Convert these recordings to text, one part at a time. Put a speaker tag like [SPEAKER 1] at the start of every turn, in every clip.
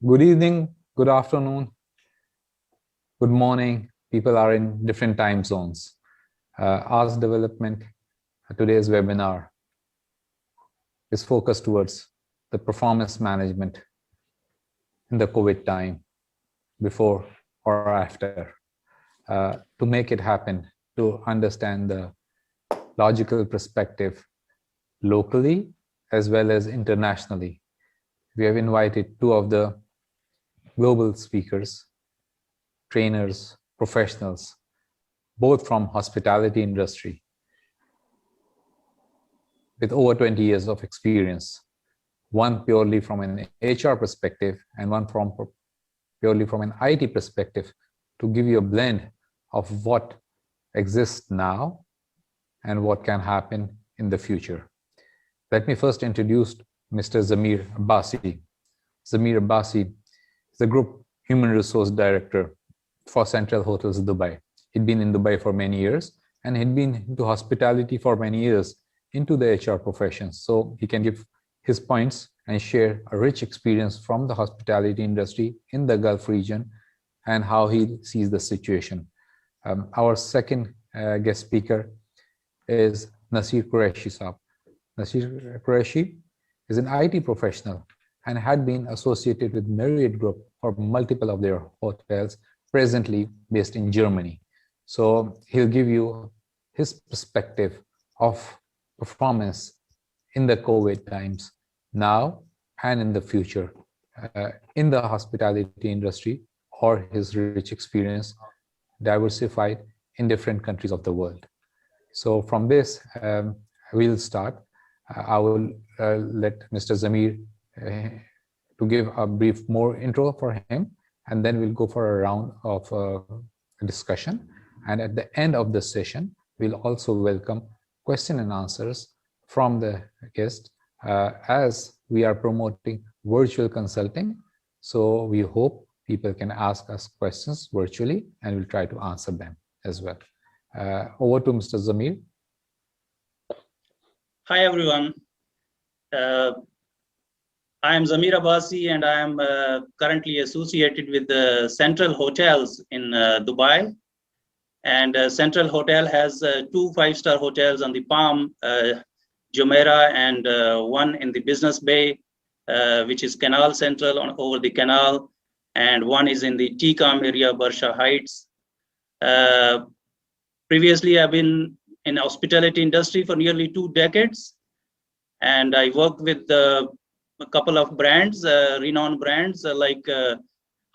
[SPEAKER 1] Good evening, good afternoon, good morning. People are in different time zones. ASK Development, today's webinar is focused towards the performance management in the COVID time, before or after. To make it happen, to understand the logical perspective locally as well as internationally, we have invited two of the global speakers, trainers, professionals, both from hospitality industry with over 20 years of experience, one purely from an HR perspective and one from purely from an IT perspective, to give you a blend of what exists now and what can happen in the future. Let me first introduce Mr. Zamir Abbasi. Zamir Abbasi is the Group Human Resource Director for Central Hotels Dubai. He'd been in Dubai for many years, and he'd been into hospitality for many years into the HR profession. So he can give his points and share a rich experience from the hospitality industry in the Gulf region and how he sees the situation. Our second guest speaker is Nasir Qureshi Saab. Nasir Qureshi is an IT professional and had been associated with Marriott Group for multiple of their hotels, presently based in Germany. So he'll give you his perspective of performance in the COVID times, now and in the future, in the hospitality industry, or his rich experience diversified in different countries of the world. So from this, we'll start. I will let Mr. Zamir to give a brief more intro for him, and then we'll go for a round of discussion. And at the end of the session, we'll also welcome question and answers from the guest, as we are promoting virtual consulting. So we hope people can ask us questions virtually, and we'll try to answer them as well. Over to Mr. Zamir.
[SPEAKER 2] Hi, everyone. I am Zamir Abbasi, and I am currently associated with the Central Hotels in Dubai. And Central Hotel has 2 5-star hotels on the Palm, Jumeirah, and one in the Business Bay, which is Canal Central over the canal, and one is in the TCOM area, Barsha Heights. Previously, I've been in hospitality industry for nearly 2 decades, and I worked with a couple of brands, renowned brands like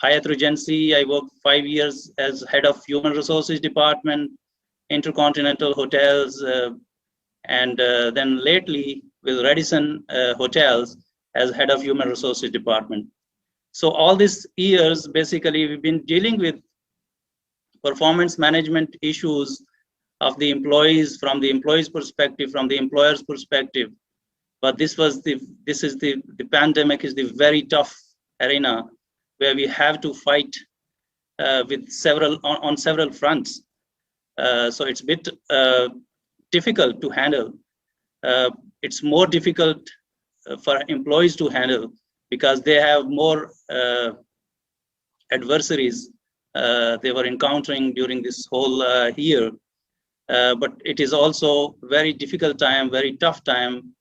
[SPEAKER 2] Hyatt Regency. I worked 5 years as head of human resources department, Intercontinental Hotels, and then lately with Radisson Hotels as head of human resources department. So all these years, basically, we've been dealing with performance management issues of the employees, from the employees' perspective, from the employer's perspective. But the pandemic is the very tough arena where we have to fight with on several fronts. So it's a bit difficult to handle. It's more difficult for employees to handle because they have more adversaries they were encountering during this whole year. But it is also very difficult time, very tough time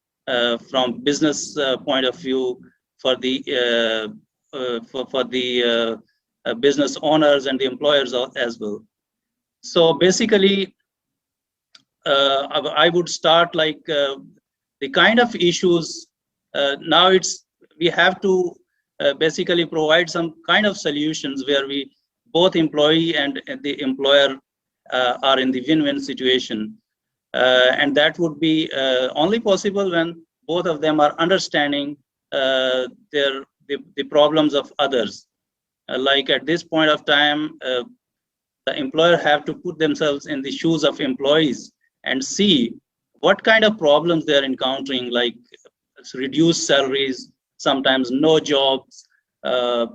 [SPEAKER 2] from business point of view for the business owners and the employers as well. So basically, I would start like the kind of issues. Now we have to basically provide some kind of solutions where both employee and the employer are in the win-win situation. And that would be only possible when both of them are understanding the problems of others. Like at this point of time, the employer have to put themselves in the shoes of employees and see what kind of problems they're encountering, like reduced salaries, sometimes no jobs,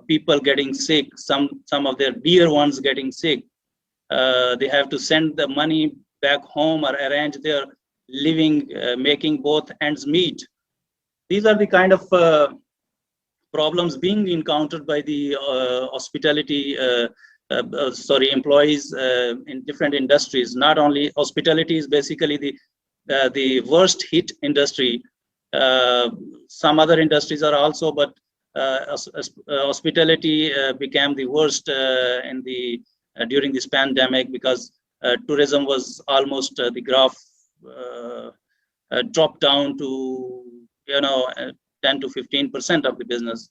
[SPEAKER 2] people getting sick, some of their dear ones getting sick. They have to send the money back home or arrange their living, making both ends meet. These are the kind of problems being encountered by the hospitality employees in different industries. Not only hospitality is basically the worst hit industry. Some other industries are also, but hospitality became the worst in the during this pandemic, because tourism was almost the graph dropped down to 10 to 15% of the business,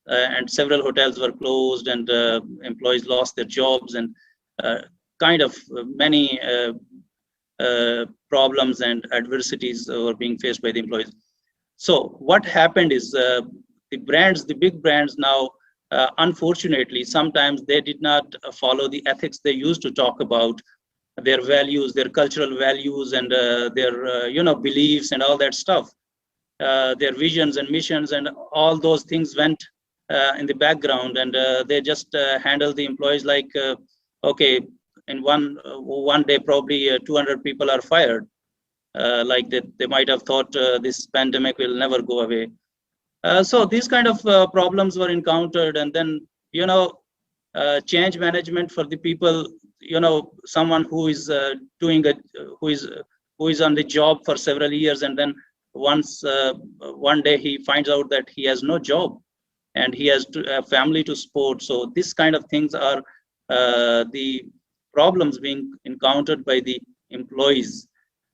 [SPEAKER 2] and several hotels were closed, and employees lost their jobs, and kind of many problems and adversities were being faced by the employees. So what happened is the big brands now, unfortunately, sometimes they did not follow the ethics they used to talk about, their values, their cultural values, and their beliefs and all that stuff. Their visions and missions and all those things went in the background, and they just handle the employees like, okay, in one day probably 200 people are fired, like they might have thought this pandemic will never go away. So these kind of problems were encountered, and then change management for the people, someone who is who is on the job for several years, and then one day he finds out that he has no job and he has a family to support. So this kind of things are the problems being encountered by the employees.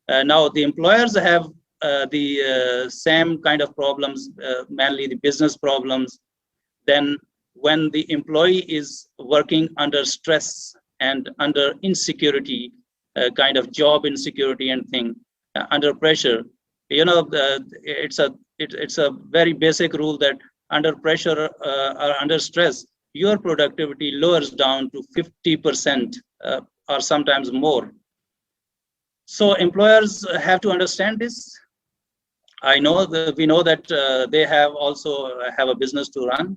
[SPEAKER 2] Now the employers have the same kind of problems, mainly the business problems. Then when the employee is working under stress and under insecurity, kind of job insecurity and thing, under pressure, it's a very basic rule that under pressure or under stress, your productivity lowers down to 50% or sometimes more. So employers have to understand this. We know that they have also have a business to run,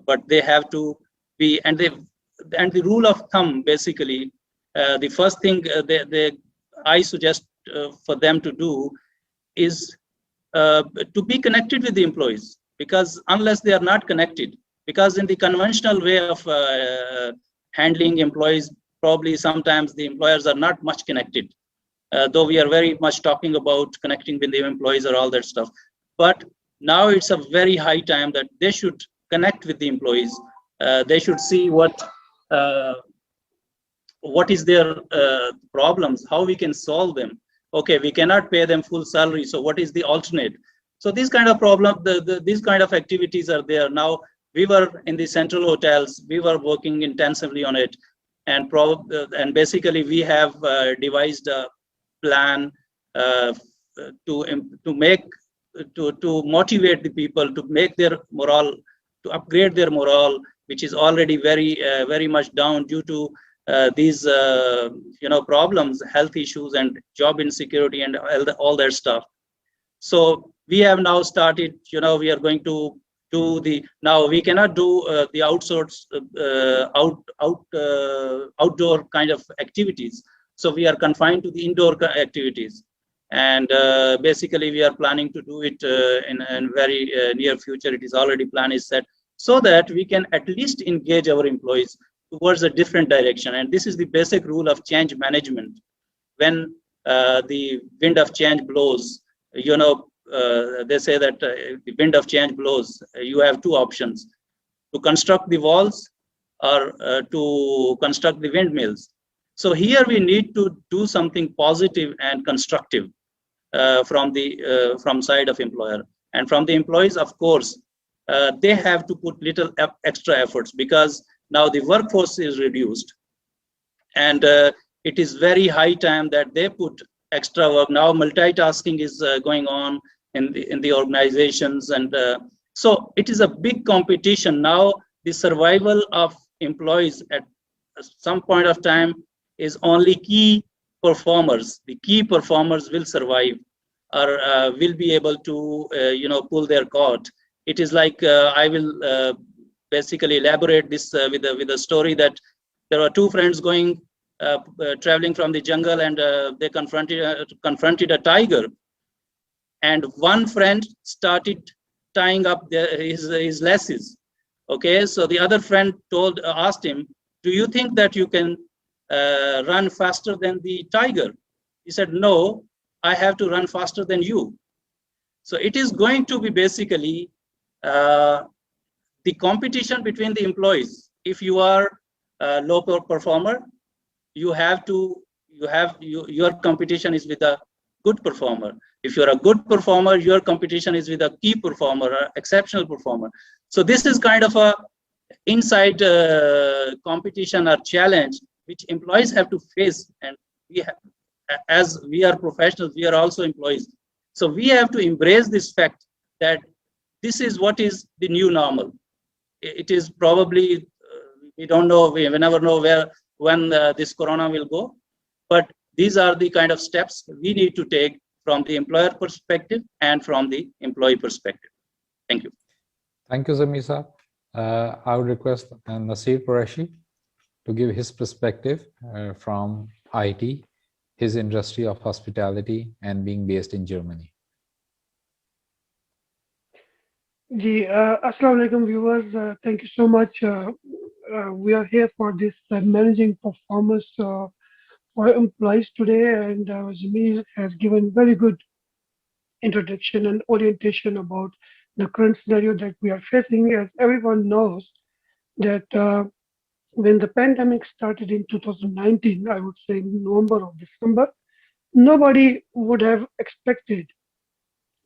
[SPEAKER 2] but they have to be, and the rule of thumb, basically, the first thing I suggest for them to do is to be connected with the employees, because unless they are not connected, because in the conventional way of handling employees, probably sometimes the employers are not much connected, though we are very much talking about connecting with the employees or all that stuff. But now it's a very high time that they should connect with the employees. They should see what is their problems, how we can solve them. Okay, we cannot pay them full salary, so what is the alternate? So these kind of problems, these kind of activities are there. Now, we were in the central hotels, we were working intensively on it, and basically we have devised a plan to motivate the people, to make their morale, to upgrade their morale, which is already very much down due to these problems, health issues and job insecurity and all that stuff. So we have now started, we are going to do now we cannot do the outdoor kind of activities. So we are confined to the indoor activities. And basically we are planning to do it in very near future. It is already plan is set, so that we can at least engage our employees towards a different direction. And this is the basic rule of change management. When the wind of change blows, they say that the wind of change blows, you have two options: to construct the walls or to construct the windmills. So here we need to do something positive and constructive from side of employer. And from the employees, of course, they have to put little extra efforts, because now the workforce is reduced, and it is very high time that they put extra work. Now multitasking is going on in the organizations, and so it is a big competition. Now the survival of employees at some point of time is only key performers. The key performers will survive, or will be able to pull their cord. It is like I will basically elaborate this with a story that there were two friends going traveling from the jungle, and they confronted a tiger, and one friend started tying up his laces. Okay, so the other friend asked him, do you think that you can run faster than the tiger? He said, no, I have to run faster than you. So it is going to be basically the competition between the employees. If you are a low performer, your competition is with a good performer. If you're a good performer, your competition is with a key performer, an exceptional performer. So this is kind of a inside competition or challenge which employees have to face, and as we are professionals, we are also employees. So we have to embrace this fact that this is what is the new normal. It is probably, we don't know, we never know when this corona will go, but these are the kind of steps we need to take from the employer perspective and from the employee perspective. Thank you.
[SPEAKER 1] Thank you, Zamir sir. I would request Nasir Qureshi to give his perspective from IT, his industry of hospitality, and being based in Germany.
[SPEAKER 3] Assalamu alaikum viewers, thank you so much. We are here for this managing performance for employees today, and Zamir has given very good introduction and orientation about the current scenario that we are facing. As everyone knows that when the pandemic started in 2019, I would say November or December, nobody would have expected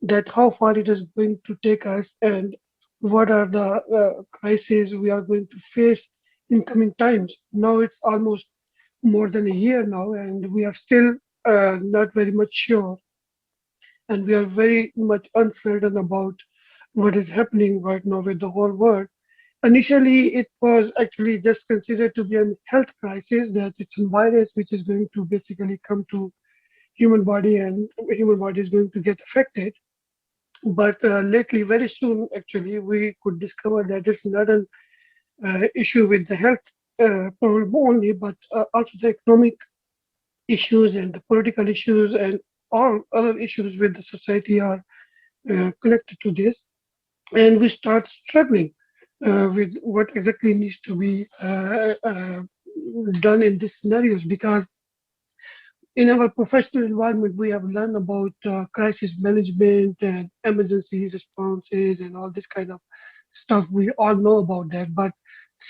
[SPEAKER 3] that how far it is going to take us and what are the crises we are going to face in coming times. Now it's almost more than a year now, and we are still not very much sure, and we are very much uncertain about what is happening right now with the whole world. Initially, it was actually just considered to be a health crisis, that it's a virus which is going to basically come to human body and human body is going to get affected. But lately, very soon, actually, we could discover that it's not an issue with the health problem only, but also the economic issues and the political issues and all other issues with the society are connected to this. And we start struggling with what exactly needs to be done in these scenarios, because in our professional environment, we have learned about crisis management and emergency responses and all this kind of stuff. We all know about that, but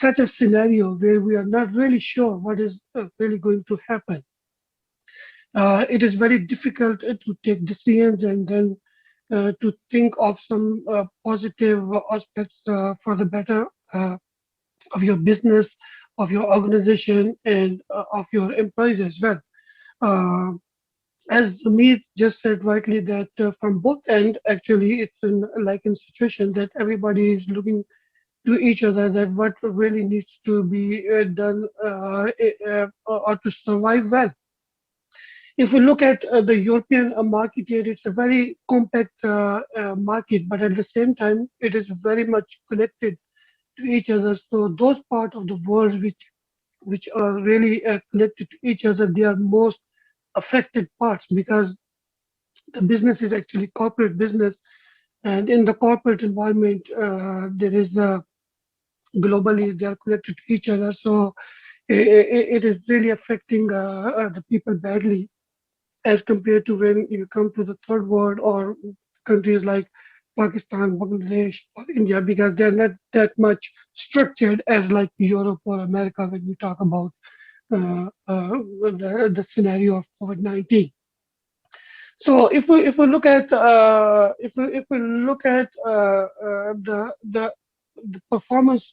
[SPEAKER 3] such a scenario where we are not really sure what is really going to happen, it is very difficult to take decisions and then to think of some positive aspects for the better of your business, of your organization, and of your employees as well. As Zamir just said rightly, that from both ends, actually, it's like in situation that everybody is looking to each other, that what really needs to be done or to survive well. If we look at the European market here, it's a very compact market, but at the same time, it is very much connected to each other. So those parts of the world which are really connected to each other, they are most affected parts, because the business is actually corporate business, and in the corporate environment, there is globally they are connected to each other. So it is really affecting the people badly, as compared to when you come to the third world or countries like Pakistan, Bangladesh, or India, because they're not that much structured as like Europe or America when we talk about the scenario of COVID-19. So if we look at the performance,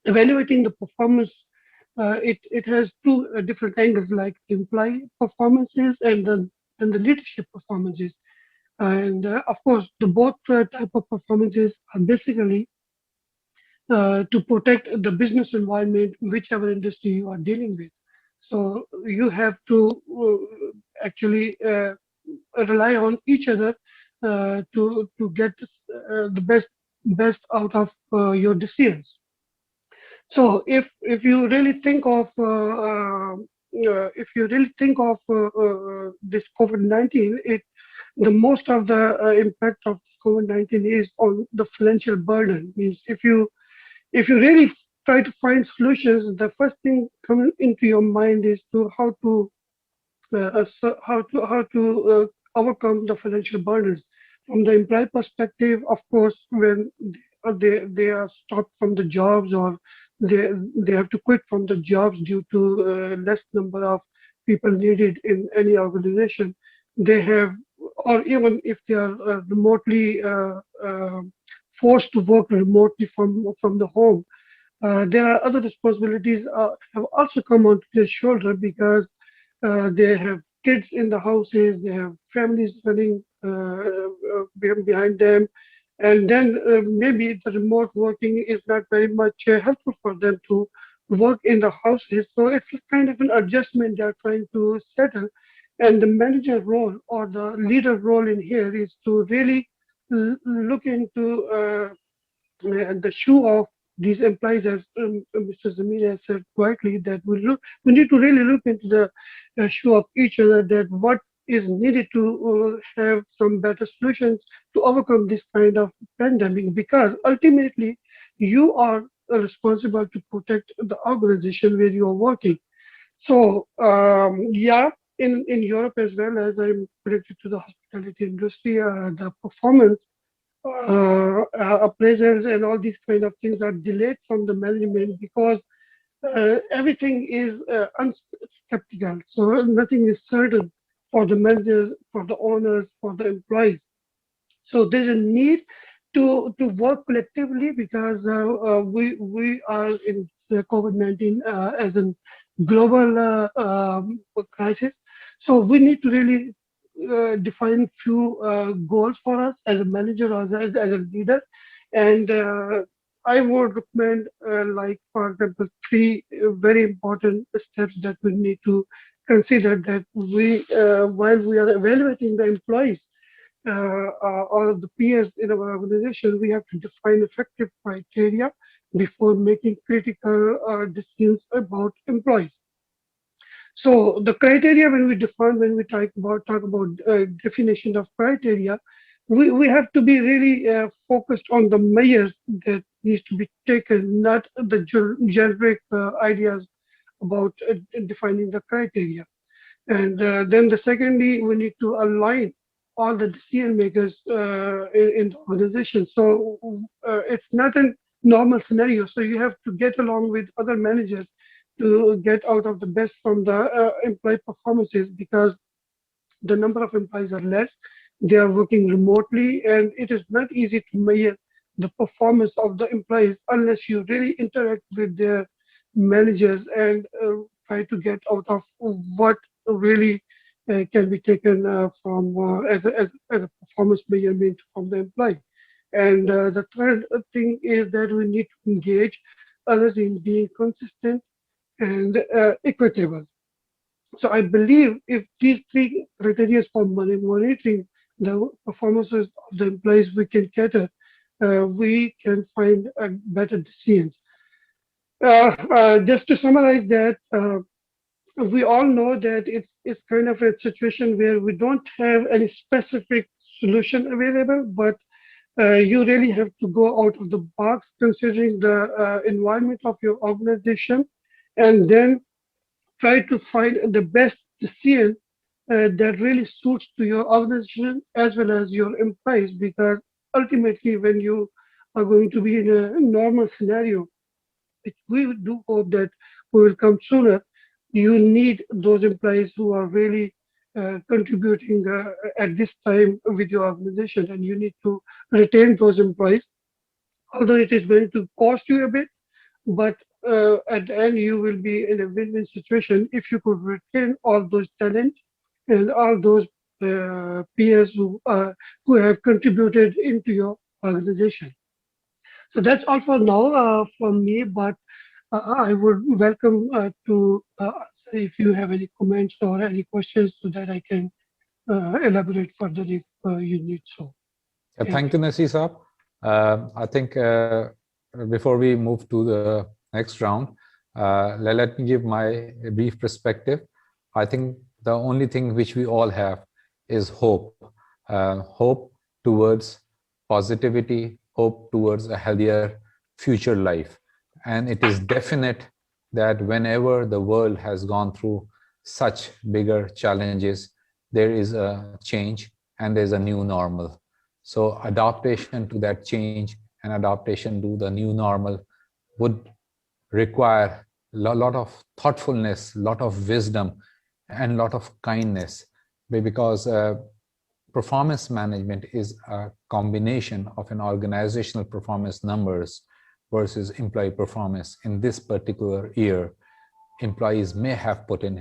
[SPEAKER 3] evaluating the performance, it has two different angles, like employee performances and the leadership performances. And of course, the both type of performances are basically to protect the business environment, whichever industry you are dealing with. So you have to actually rely on each other to get the best out of your decisions. So if you really think of this COVID-19, the most of the impact of COVID-19 is on the financial burden. Means if you really try to find solutions, the first thing coming into your mind is to how to overcome the financial burdens. From the employee perspective, of course, when they are stopped from the jobs, or they have to quit from the jobs due to less number of people needed in any organization, they have, or even if they are remotely forced to work remotely from the home, there are other responsibilities have also come onto their shoulder, because they have kids in the houses, they have families running behind them, and then maybe the remote working is not very much helpful for them to work in the houses. So it's a kind of an adjustment they're trying to settle. And the manager role or the leader role in here is to really look into the shoe of these employees, as Mr. Zamir has said quietly, that we need to really look into the shoe of each other, that what is needed to have some better solutions to overcome this kind of pandemic, because ultimately you are responsible to protect the organization where you are working. So yeah, in Europe as well, as I'm connected to the hospitality industry, the performance appraisals and all these kind of things are delayed from the management, because everything is unskeptical. So nothing is certain for the managers, for the owners, for the employees. So there's a need to work collectively, because we are in the COVID-19 as a global crisis. So we need to really define few goals for us as a manager or as a leader, and I would recommend, like for example, three very important steps that we need to consider, that we while we are evaluating the employees or the peers in our organization, we have to define effective criteria before making critical decisions about employees. So the criteria, when we define, when we talk about definition of criteria, we have to be really focused on the measures that needs to be taken, not the generic ideas about defining the criteria. And then the secondly, we need to align all the decision makers in the organization. So it's not a normal scenario. So you have to get along with other managers to get out of the best from the employee performances, because the number of employees are less, they are working remotely, and it is not easy to measure the performance of the employees unless you really interact with their managers and try to get out of what really can be taken from as a performance measurement from the employee. And the third thing is that we need to engage others in being consistent and equitable. So I believe if these three criteria for monitoring the performances of the employees we can cater, we can find better decisions. Just to summarize that, we all know that it's kind of a situation where we don't have any specific solution available, but you really have to go out of the box considering the environment of your organization, and then try to find the best decision that really suits to your organization as well as your employees, because ultimately when you are going to be in a normal scenario, which we do hope that we will come sooner, you need those employees who are really contributing at this time with your organization, and you need to retain those employees, although it is going to cost you a bit, but at the end you will be in a win-win situation if you could retain all those talents and all those peers who have contributed into your organization. So that's all for now from me, but I would welcome to if you have any comments or any questions so that I can elaborate further if you need so.
[SPEAKER 1] Thank you, Nasir Saab. I think before we move to the next round, let me give my brief perspective. I think the only thing which we all have is hope. Hope towards positivity, hope towards a healthier future life. And it is definite that whenever the world has gone through such bigger challenges, there is a change and there's a new normal. So adaptation to that change and adaptation to the new normal would require a lot of thoughtfulness, lot of wisdom, and lot of kindness, because performance management is a combination of an organizational performance numbers versus employee performance. In this particular year, employees may have put in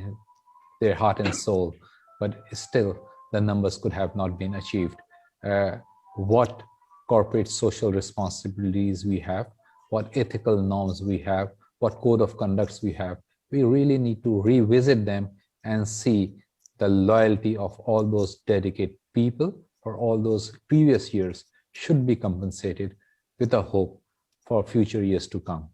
[SPEAKER 1] their heart and soul, but still the numbers could have not been achieved. What corporate social responsibilities we have, what ethical norms we have, what code of conducts we have, we really need to revisit them and see the loyalty of all those dedicated people for all those previous years should be compensated with a hope for future years to come.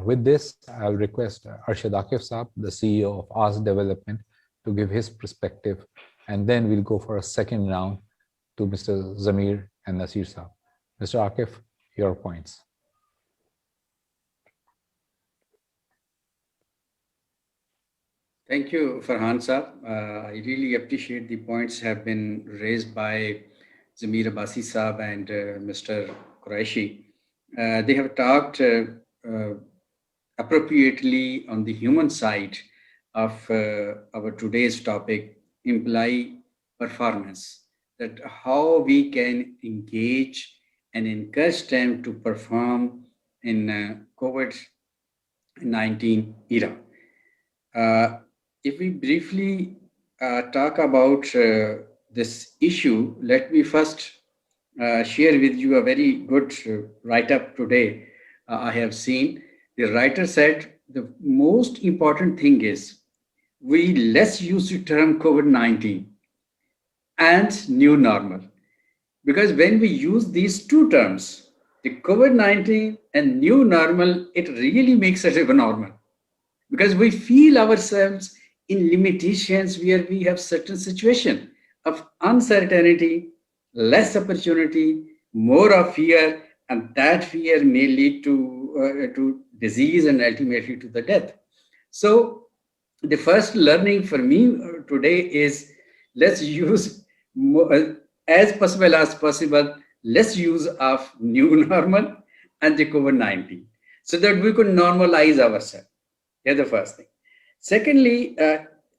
[SPEAKER 1] With this, I'll request Arshad Akif Saab, the CEO of ASK Development, to give his perspective, and then we'll go for a second round to Mr. Zamir and Nasir Saab. Mr. Akif, your points.
[SPEAKER 4] Thank you, Farhan Saab. I really appreciate the points have been raised by Zamir Abbasi Saab and Mr. Qureshi. They have talked appropriately on the human side of our today's topic, employee performance, that how we can engage and encourage them to perform in COVID-19 era. If we briefly talk about this issue, let me first share with you a very good write-up today I have seen. The writer said the most important thing is we less use the term COVID-19 and new normal. Because when we use these two terms, the COVID-19 and new normal, it really makes us abnormal. Because we feel ourselves in limitations where we have certain situation of uncertainty, less opportunity, more of fear, and that fear may lead to disease and ultimately to the death. So the first learning for me today is let's use more, as possible, less use of new normal and the COVID-19 so that we could normalize ourselves. That's the first thing. Secondly,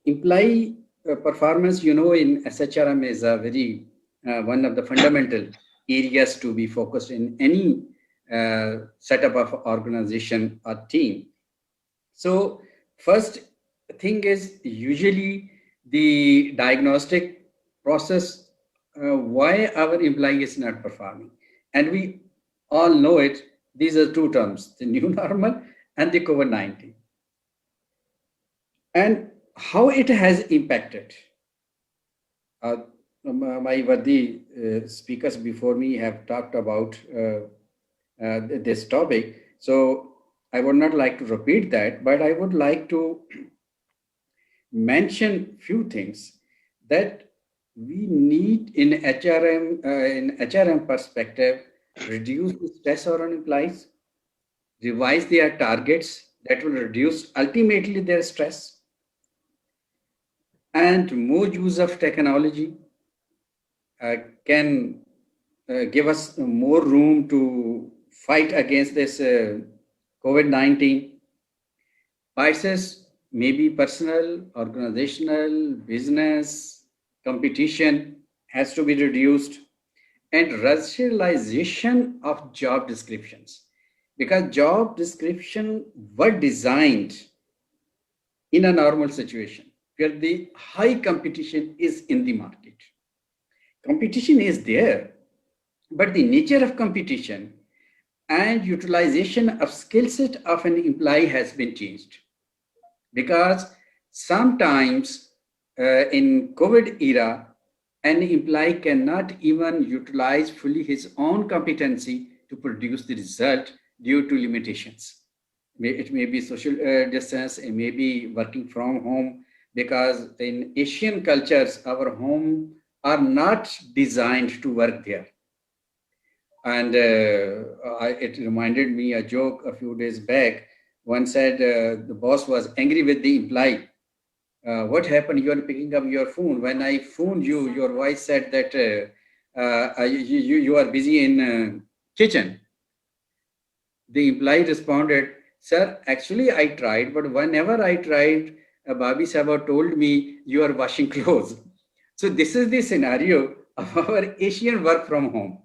[SPEAKER 4] employee performance, in SHRM is a very one of the fundamental areas to be focused in any setup of organization or team. So first thing is usually the diagnostic process, why our employee is not performing. And we all know it. These are two terms, the new normal and the COVID-19. And how it has impacted. My Vardi speakers before me have talked about this topic. So I would not like to repeat that, but I would like to mention few things that we need in HRM perspective, reduce the stress on employees, revise their targets that will reduce ultimately their stress, and more use of technology can give us more room to fight against this COVID-19. Biases may be personal, organizational, business, competition has to be reduced, and rationalization of job descriptions, because job descriptions were designed in a normal situation where the high competition is in the market. Competition is there, but the nature of competition and utilization of skill set of an employee has been changed. Because sometimes in COVID era, an employee cannot even utilize fully his own competency to produce the result due to limitations. It may be social distance, it may be working from home, because in Asian cultures, our home are not designed to work there. And it reminded me a joke a few days back. One said the boss was angry with the employee. What happened? You are picking up your phone. When I phoned you, your voice said that you are busy in kitchen. The employee responded, sir, actually I tried, but whenever I tried, Babi Sahaba told me you are washing clothes. So this is the scenario of our Asian work from home.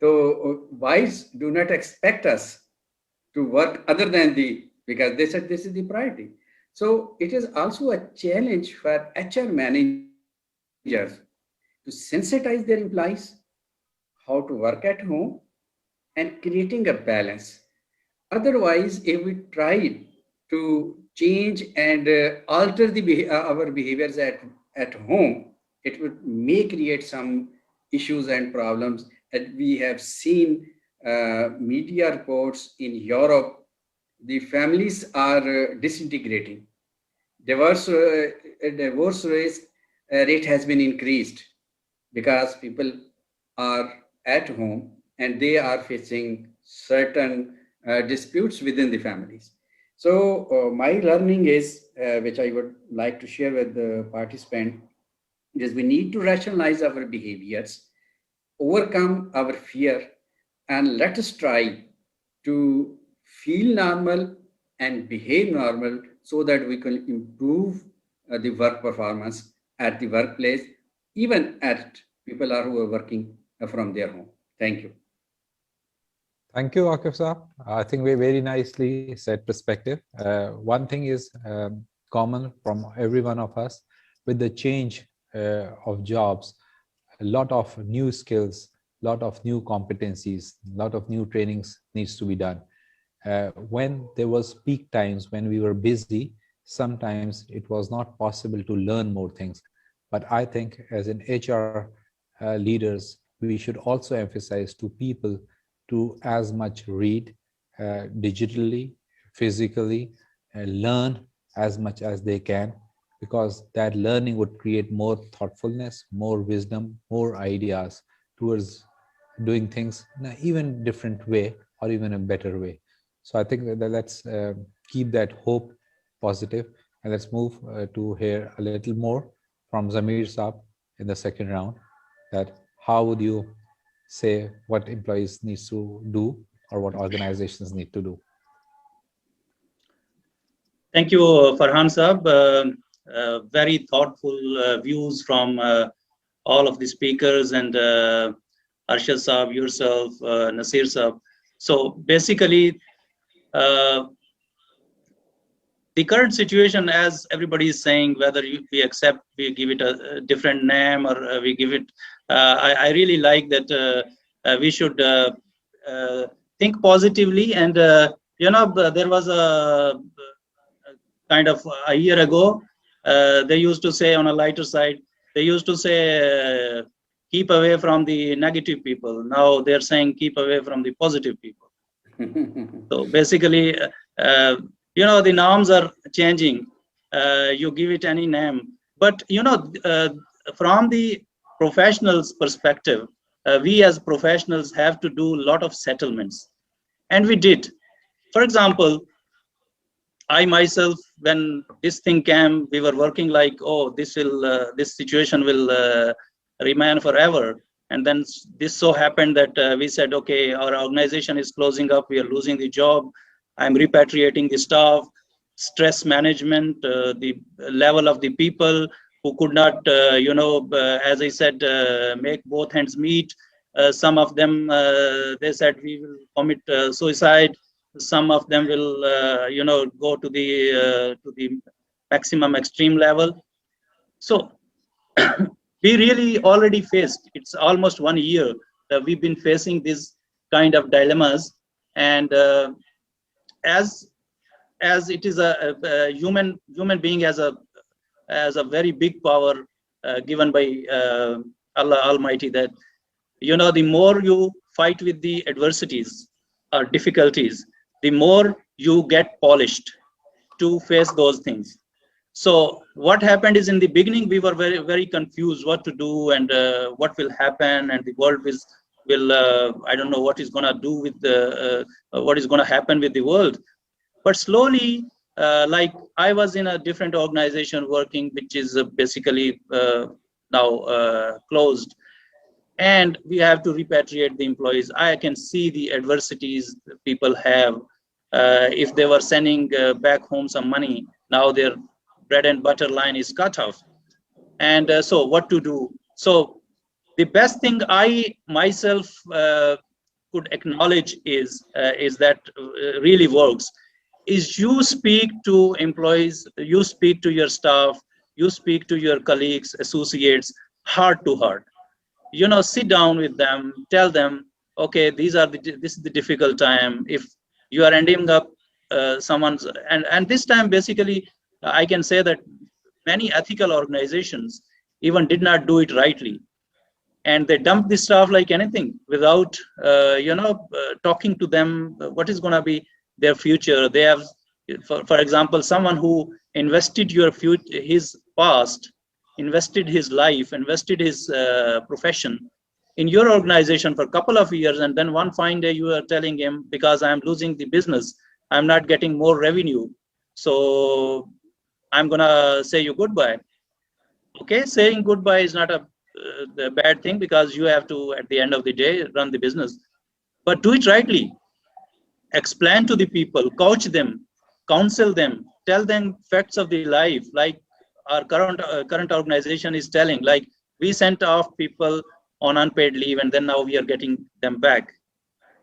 [SPEAKER 4] So wives do not expect us to work other than because they said this is the priority. So it is also a challenge for HR managers to sensitize their employees how to work at home and creating a balance. Otherwise, if we try to change and alter our behaviors at home, it would may create some issues and problems. And we have seen media reports in Europe, the families are disintegrating. Divorce rate has been increased because people are at home and they are facing certain disputes within the families. So my learning is, which I would like to share with the participant, is we need to rationalize our behaviors, overcome our fear, and let us try to feel normal and behave normal so that we can improve the work performance at the workplace, even at people who are working from their home. Thank you.
[SPEAKER 1] Thank you, Akif Saab. I think we very nicely set perspective. One thing is common from every one of us with the change of jobs, a lot of new skills, a lot of new competencies, a lot of new trainings needs to be done. When there was peak times when we were busy, sometimes it was not possible to learn more things. But I think as an HR leaders, we should also emphasize to people to as much read digitally, physically, learn as much as they can, because that learning would create more thoughtfulness, more wisdom, more ideas towards doing things in an even different way or even a better way. So I think that let's keep that hope positive, and let's move to hear a little more from Zamir Saab in the second round, that how would you say what employees need to do or what organizations need to do?
[SPEAKER 2] Thank you, Farhan Saab. Very thoughtful views from all of the speakers, and Arshad Saab, yourself, Nasir Saab. So basically, the current situation, as everybody is saying, whether we accept, we give it a different name, or we give it, I really like that we should think positively. And, there was a kind of a year ago, they used to say on a lighter side, they used to say, keep away from the negative people. Now they're saying, keep away from the positive people. So basically, the norms are changing. You give it any name, but from the professionals' perspective, we as professionals have to do a lot of settlements, and we did. For example, I myself, when this thing came, we were working like, oh, this situation will remain forever. And then this so happened that we said, okay, our organization is closing up, we are losing the job. I'm repatriating the staff, stress management, the level of the people who could not, as I said, make both hands meet. Some of them, they said, we will commit suicide. Some of them will, go to the maximum extreme level. So we really already faced, it's almost 1 year that we've been facing this kind of dilemmas. And as it is a human being as a very big power given by Allah Almighty, that, the more you fight with the adversities or difficulties, the more you get polished to face those things. So what happened is, in the beginning, we were very, very confused what to do and what will happen, and the world will I don't know what is going to do with the what is going to happen with the world. But slowly, like I was in a different organization working, which is basically now closed, and we have to repatriate the employees. I can see the adversities people have. If they were sending back home some money, now their bread and butter line is cut off. And so what to do? So the best thing I myself could acknowledge is that really works, is you speak to employees, you speak to your staff, you speak to your colleagues, associates, heart to heart. You know, sit down with them, tell them, okay, this is the difficult time. If you are ending up someone's, and this time basically, I can say that many ethical organizations even did not do it rightly, and they dump this stuff like anything without talking to them what is going to be their future. They have, for example, someone who invested your future, his past, invested his life, invested his profession in your organization for a couple of years, and then one fine day you are telling him, because I'm losing the business, I'm not getting more revenue, so I'm gonna say you goodbye. Okay, saying goodbye is not a bad thing, because you have to, at the end of the day, run the business. But do it rightly. Explain to the people, coach them, counsel them, tell them facts of the life, like our current organization is telling, like we sent off people on unpaid leave, and then now we are getting them back.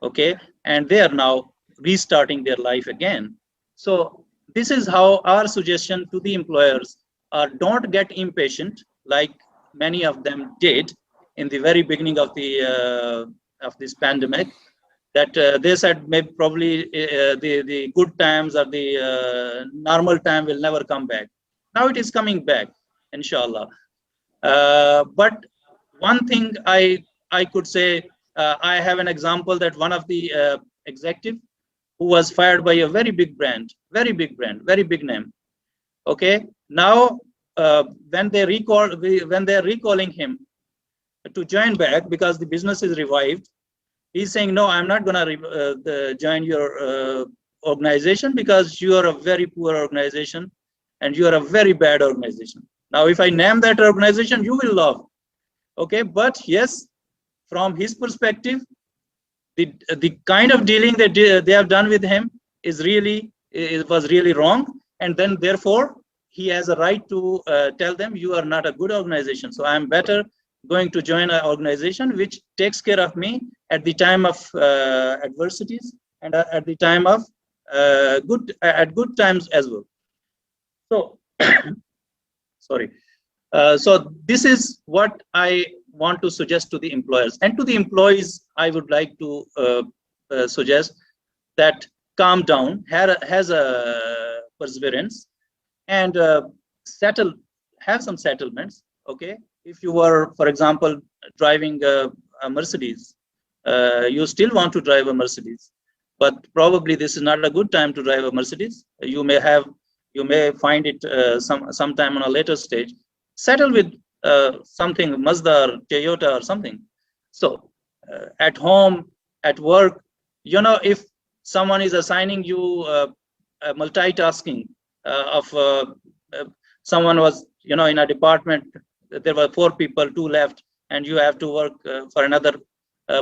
[SPEAKER 2] Okay, and they are now restarting their life again. So this is how our suggestion to the employers are: don't get impatient like many of them did in the very beginning of this pandemic, that they said maybe probably the good times or the normal time will never come back. Now it is coming back, inshallah. But one thing I could say, I have an example that one of the executive who was fired by a very big brand, very big name. Okay, now when they are recalling him to join back because the business is revived, he's saying, no, I'm not going to join your organization because you are a very poor organization and you are a very bad organization. Now, if I name that organization, you will laugh. Okay, but yes, from his perspective, the kind of dealing that they have done with him was really wrong, and then therefore he has a right to tell them, you are not a good organization, so I am better going to join an organization which takes care of me at the time of adversities and at the time of good times as well. So sorry. So this is what I want to suggest to the employers. And to the employees, I would like to suggest that calm down, has a perseverance, and have some settlements. Okay, if you were, for example, driving a Mercedes, you still want to drive a Mercedes, but probably this is not a good time to drive a Mercedes. You may find it sometime on a later stage. Settle with something, Mazda or Toyota or something. So at home, at work, if someone is assigning you multitasking of someone was, in a department, there were 4 people, 2 left, and you have to work for another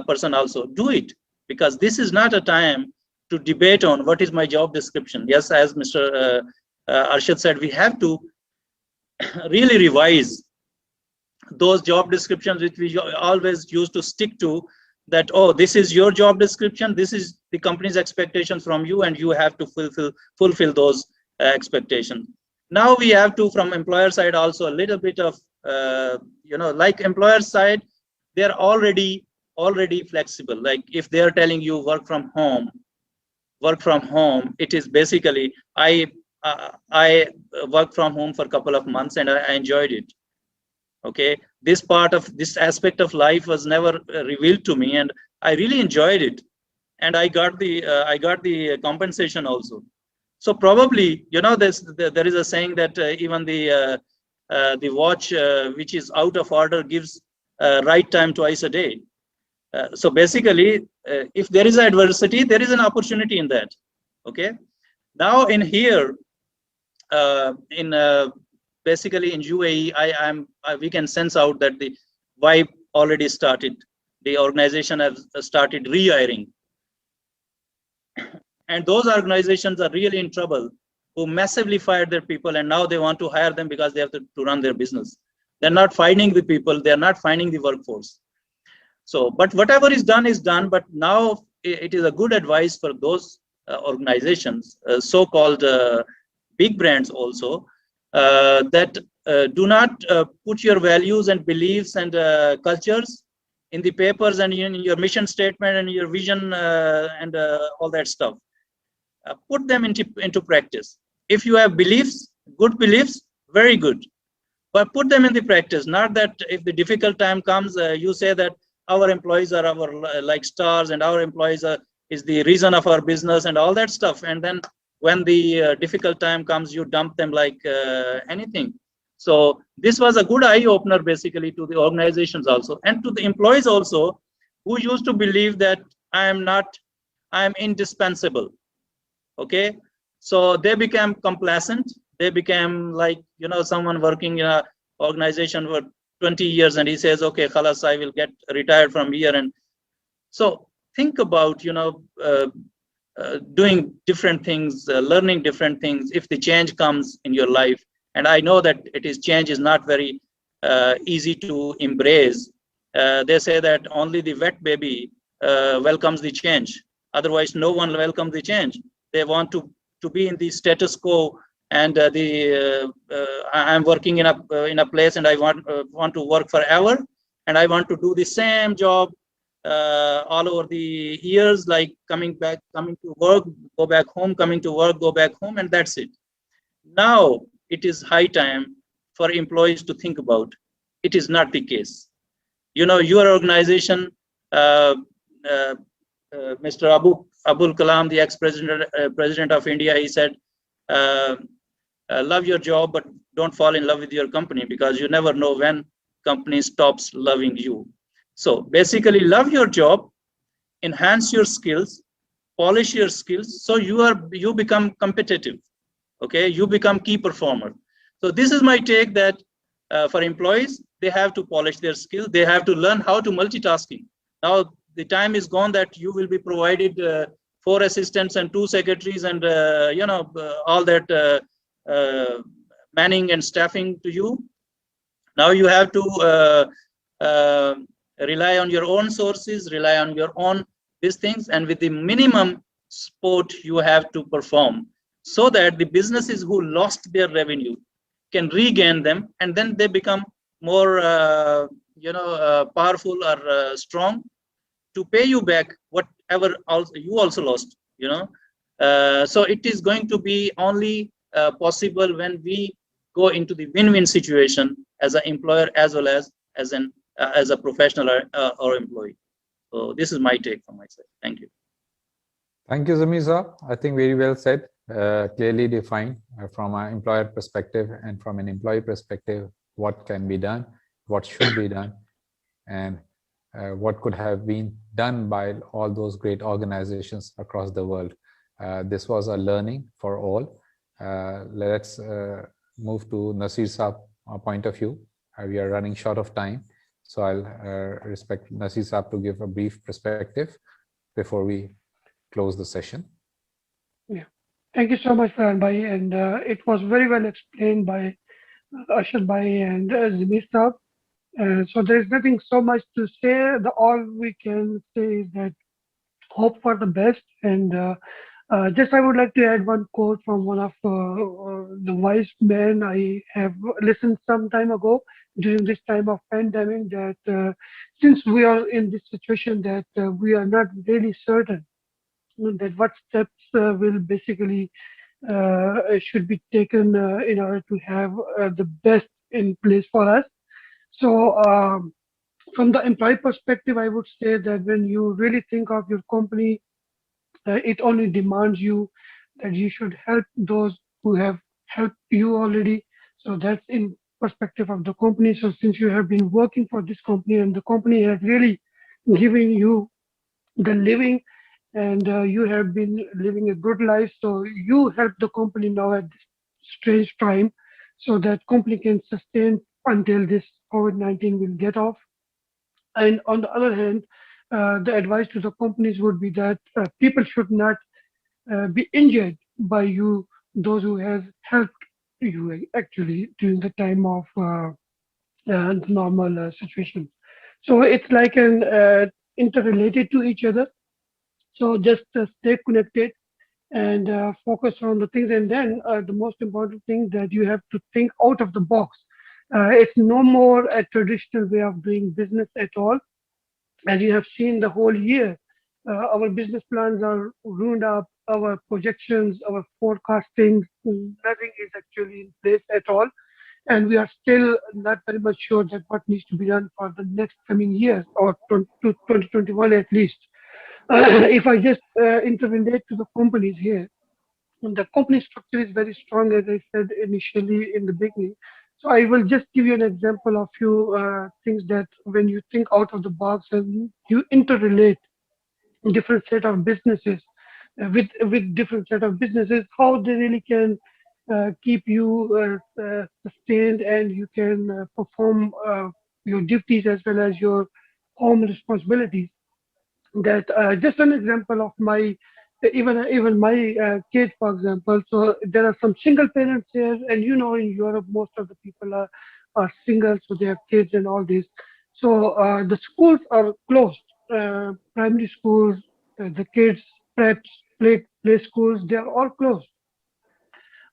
[SPEAKER 2] person also. Do it, because this is not a time to debate on what is my job description. Yes, as Mr. Arshad said, we have to really revise those job descriptions which we always used to stick to, that, oh, this is your job description, this is the company's expectations from you, and you have to fulfill those expectations. Now we have to, from employer side, also a little bit of like employer side, they're already flexible. Like if they're telling you work from home, it is basically, I worked from home for a couple of months and I enjoyed it. Okay, this aspect of life was never revealed to me, and I really enjoyed it, and I got the compensation also. So probably, there is a saying that even the watch which is out of order gives right time twice a day. So basically, if there is adversity, there is an opportunity in that. Okay. Now in here, basically in UAE, we can sense out that the vibe already started. The organization has started rehiring, and those organizations are really in trouble, who massively fired their people, and now they want to hire them because they have to run their business. They're not finding the people, they're not finding the workforce. So, but whatever is done, but now it is a good advice for those organizations, so-called big brands also, that do not put your values and beliefs and cultures in the papers and in your mission statement and your vision and all that stuff. Put them into practice. If you have beliefs, good beliefs, very good, but put them in the practice. Not that if the difficult time comes, you say that our employees are our like stars and our employees is the reason of our business and all that stuff, and then when the difficult time comes, you dump them like anything. So this was a good eye opener basically to the organizations also, and to the employees also, who used to believe that I am indispensable. Okay, so they became complacent. They became like, you know, someone working in a organization for 20 years and he says, okay, khalas, I will get retired from here. And so think about, you know, doing different things, learning different things if the change comes in your life. And I know that change is not very easy to embrace. They say that only the wet baby welcomes the change. Otherwise, no one welcomes the change. They want to be in the status quo, and I'm working in a place, and I want to work forever, and I want to do the same job all over the years, like coming to work, go back home, coming to work, go back home, and that's it. Now it is high time for employees to think about. It is not the case. You know, your organization, Mr. Abul Kalam, the ex-president of India, he said, love your job, but don't fall in love with your company, because you never know when company stops loving you. So basically, love your job, enhance your skills, polish your skills, so you become competitive. Okay, you become key performer. So this is my take, that for employees, they have to polish their skills. They have to learn how to multitasking. Now the time is gone that you will be provided 4 assistants and 2 secretaries and you know, all that manning and staffing to you. Now you have to rely on your own sources, rely on your own these things, and with the minimum support you have to perform, so that the businesses who lost their revenue can regain them, and then they become more you know, powerful or strong to pay you back whatever you also lost, you know. So it is going to be only possible when we go into the win-win situation as an employer as well as a professional or employee. So this is my take from my side. Thank you.
[SPEAKER 1] Thank you, Zamiza. I think very well said, clearly defined from an employer perspective and from an employee perspective, what can be done, what should be done, and what could have been done by all those great organizations across the world. This was a learning for all. Let's move to Nasir Saab point of view. We are running short of time, so I'll respect Nasir Saab to give a brief perspective before we close the session.
[SPEAKER 3] Yeah, thank you so much, Farhan Bhai, and it was very well explained by Ashad Bhai and Zamir Saab. So there is nothing so much to say. All we can say is that hope for the best. And just I would like to add one quote from one of the wise men I have listened some time ago during this time of pandemic, that since we are in this situation that we are not really certain that what steps will basically should be taken in order to have the best in place for us. So from the employee perspective, I would say that when you really think of your company, it only demands you that you should help those who have helped you already. So that's in perspective of the company. So since you have been working for this company and the company has really giving you the living, and you have been living a good life. So you help the company now at this strange time, so that company can sustain until this COVID-19 will get off. And on the other hand, the advice to the companies would be that people should not be injured by you, those who have helped you actually during the time of normal situation. So it's like an interrelated to each other. So just stay connected and focus on the things. And then the most important thing that you have to think out of the box. It's no more a traditional way of doing business at all. As you have seen the whole year, our business plans are ruined up, our projections, our forecasting, nothing is actually in place at all. And we are still not very much sure that what needs to be done for the next coming years or to 2021 at least. If I just interrelate to the companies here, the company structure is very strong, as I said initially in the beginning. So I will just give you an example of few things that when you think out of the box and you interrelate different set of businesses with different set of businesses, how they really can keep you sustained, and you can perform your duties as well as your home responsibilities. That just an example of my even my kids, for example. So there are some single parents here, and in Europe most of the people are single, so they have kids and all this. So the schools are closed, primary schools, the kids preps, play schools, they are all closed.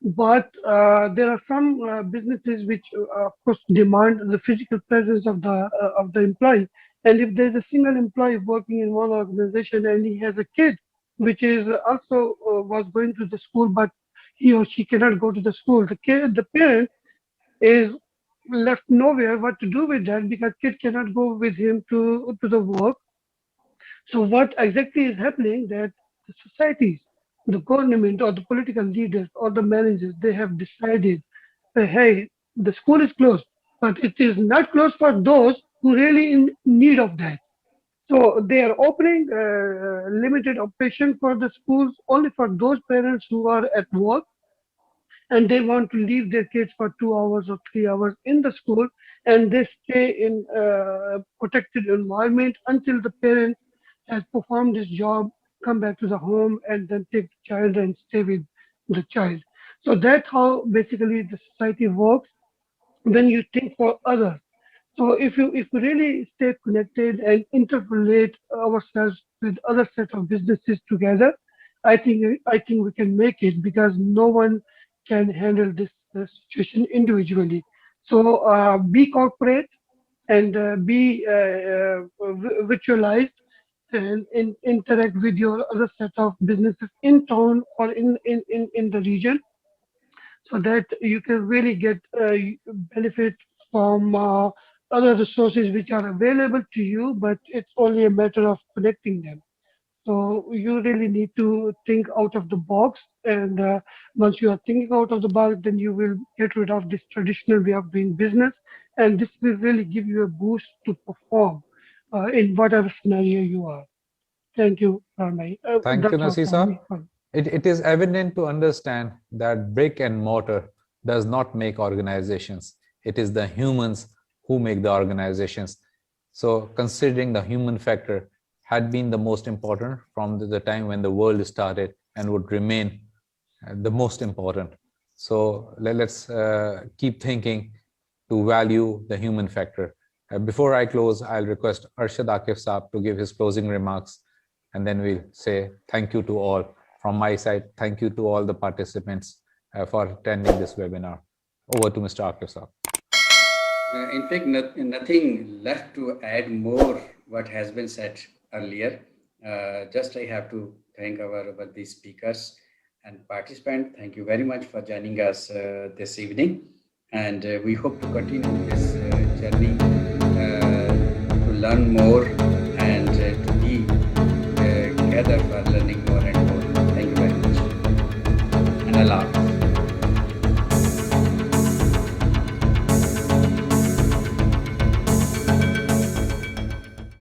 [SPEAKER 3] But there are some businesses which, of course, demand the physical presence of the employee. And if there's a single employee working in one organization and he has a kid, which is also was going to the school, but he or she cannot go to the school, the parent is left nowhere what to do with that, because kid cannot go with him to the work. So what exactly is happening, that the societies, the government or the political leaders or the managers, they have decided that, hey, the school is closed, but it is not closed for those who really in need of that. So they are opening limited operation for the schools only for those parents who are at work and they want to leave their kids for 2 hours or 3 hours in the school, and they stay in protected environment until the parent has performed his job, come back to the home, and then take the child and stay with the child. So that's how basically the society works when you think for others. So if we really stay connected and interrelate ourselves with other set of businesses together, I think we can make it, because no one can handle this situation individually. So be corporate and be virtualized and interact with your other set of businesses in town or in the region, so that you can really get benefit from other resources which are available to you, but it's only a matter of connecting them. So you really need to think out of the box, and once you are thinking out of the box, then you will get rid of this traditional way of doing business, and this will really give you a boost to perform in whatever scenario you are. Thank you, Ranai.
[SPEAKER 1] Thank you,
[SPEAKER 3] That's all from me.
[SPEAKER 1] Nasisa. It is evident to understand that brick and mortar does not make organizations. It is the humans who make the organizations. So considering the human factor had been the most important from the time when the world started and would remain the most important. So let's keep thinking to value the human factor. Before I close, I'll request Arshad Akif Saab to give his closing remarks, and then we'll say thank you to all. From my side, thank you to all the participants for attending this webinar. Over to Mr. Akif Saab.
[SPEAKER 4] In fact, nothing left to add more what has been said earlier. Just I have to thank our worthy speakers and participants. Thank you very much for joining us this evening. And we hope to continue this journey to learn more